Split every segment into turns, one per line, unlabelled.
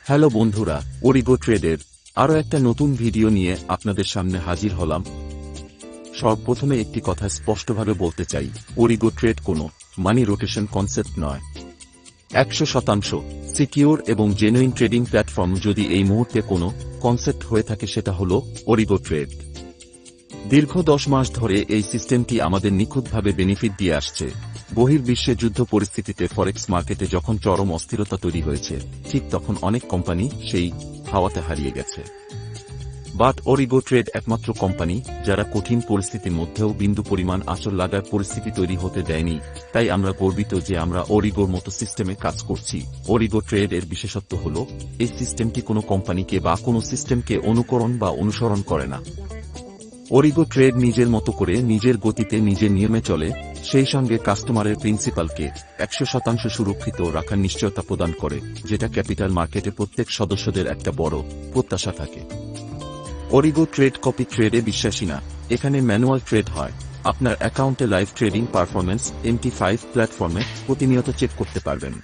Hello বন্ধুরা, অরিগো ট্রেডের আরও একটা নতুন ভিডিও নিয়ে আপনাদের সামনে হাজির হলাম। সর্বপ্রথমে একটি কথা স্পষ্টভাবে বলতে চাই, অরিগো ট্রেড কোনো মানি রোটেশন কনসেপ্ট নয়। 100% সিকিউর এবং জেনুইন ট্রেডিং প্ল্যাটফর্ম যদি এই মুহূর্তে কোনো কনসেপ্ট হয়ে থাকে সেটা হলো অরিগো ট্রেড। দীর্ঘ 10 মাস ধরে এই সিস্টেমটি আমাদের নিখুঁতভাবে বেনিফিট দিয়ে আসছে। বহির্বিশ্বে যুদ্ধ পরিস্থিতিতে ফরেক্স মার্কেটে যখন চরম অস্থিরতা তৈরি হয়েছে, ঠিক তখন অনেক কোম্পানি সেই হাওয়াতে হারিয়ে গেছে। বাট অরিগো ট্রেড একমাত্র কোম্পানি যারা কঠিন পরিস্থিতির মধ্যেও বিন্দু পরিমাণ আঁচড় লাগার পরিস্থিতি তৈরি হতে দেয়নি। তাই আমরা গর্বিত যে আমরা অরিগোর মতো সিস্টেমে কাজ করছি। অরিগো ট্রেড এর বিশেষত্ব হল এই সিস্টেমটি কোনো কোম্পানিকে বা কোনো সিস্টেমকে অনুকরণ বা অনুসরণ করে না। অরিগো ট্রেড নিজের মতো করে নিজের গতিতে নিজের নিয়মে চলে, সেই সঙ্গে কাস্টমারের প্রিন্সিপালকে 100% সুরক্ষিত রাখার নিশ্চয়তা প্রদান করে, যেটা ক্যাপিটাল মার্কেটে প্রত্যেক সদস্যদের একটা বড় প্রত্যাশা থাকে। অরিগো ট্রেড কপি ট্রেডে বিশ্বাসী না। এখানে ম্যানুয়াল ট্রেড হয়। আপনার অ্যাকাউন্টে লাইভ ট্রেডিং পারফরম্যান্স MT5 প্ল্যাটফর্মে প্রতিনিয়ত চেক করতে পারবেন।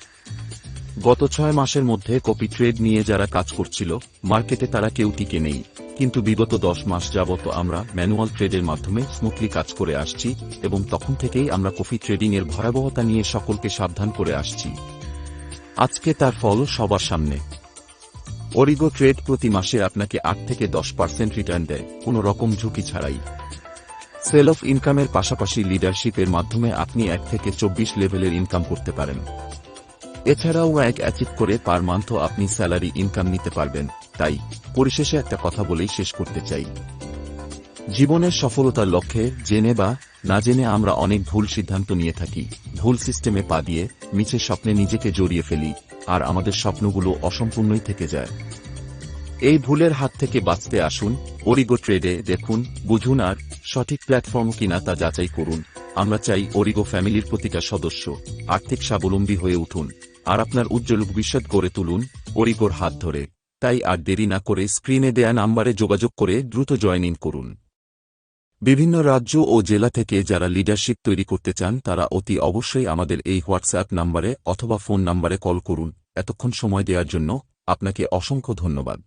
গত 6 মাসের মধ্যে কপি ট্রেড নিয়ে যারা কাজ করছিল মার্কেটে তারা কেউ টিকে নেই, কিন্তু বিগত 10 মাস যাবত আমরা ম্যানুয়াল ট্রেডের মাধ্যমে স্মুথলি কাজ করে আসছি এবং তখন থেকেই আমরা কপি ট্রেডিং এর ভয়াবহতা নিয়ে সকলকে সাবধান করে আসছি। আজকে তার ফল সবার সামনে। অরিগো ট্রেড প্রতি মাসে আপনাকে 8 থেকে 10% রিটার্ন দেয়, কোনো রকম ঝুঁকি ছাড়াই। সেল অফ ইনকামের পাশাপাশি লিডারশিপের মাধ্যমে আপনি 1 থেকে 24 লেভেলের ইনকাম করতে পারেন। এছাড়াও অ্যাচিভ করে পার মান্থও আপনি স্যালারি ইনকাম নিতে পারবেন। তাই পরিশেষে একটা কথা বলেই শেষ করতে চাই, জীবনের সফলতার লক্ষ্যে জেনে বা না জেনে আমরা অনেক ভুল সিদ্ধান্ত নিয়ে থাকি, ভুল সিস্টেমে পা দিয়ে মিছে স্বপ্নে নিজেকে জড়িয়ে ফেলি, আর আমাদের স্বপ্নগুলো অসম্পূর্ণই থেকে যায়। এই ভুলের হাত থেকে বাঁচতে আসুন, অরিগো ট্রেডে দেখুন, বুঝুন আর সঠিক প্ল্যাটফর্ম কিনা তা যাচাই করুন। আমরা চাই অরিগো ফ্যামিলির প্রতিটা সদস্য আর্থিক স্বাবলম্বী হয়ে উঠুন আর আপনার উজ্জ্বল ভবিষ্যৎ গড়ে তুলুন অরিগোর হাত ধরে। তাই আর দেরি না করে স্ক্রিনে দেয়া নাম্বারে যোগাযোগ করে দ্রুত জয়েন ইন করুন। বিভিন্ন রাজ্য ও জেলা থেকে যারা লিডারশিপ তৈরি করতে চান তারা অতি অবশ্যই আমাদের এই হোয়াটসঅ্যাপ নাম্বারে অথবা ফোন নাম্বারে কল করুন। এতক্ষণ সময় দেওয়ার জন্য আপনাকে অসংখ্য ধন্যবাদ।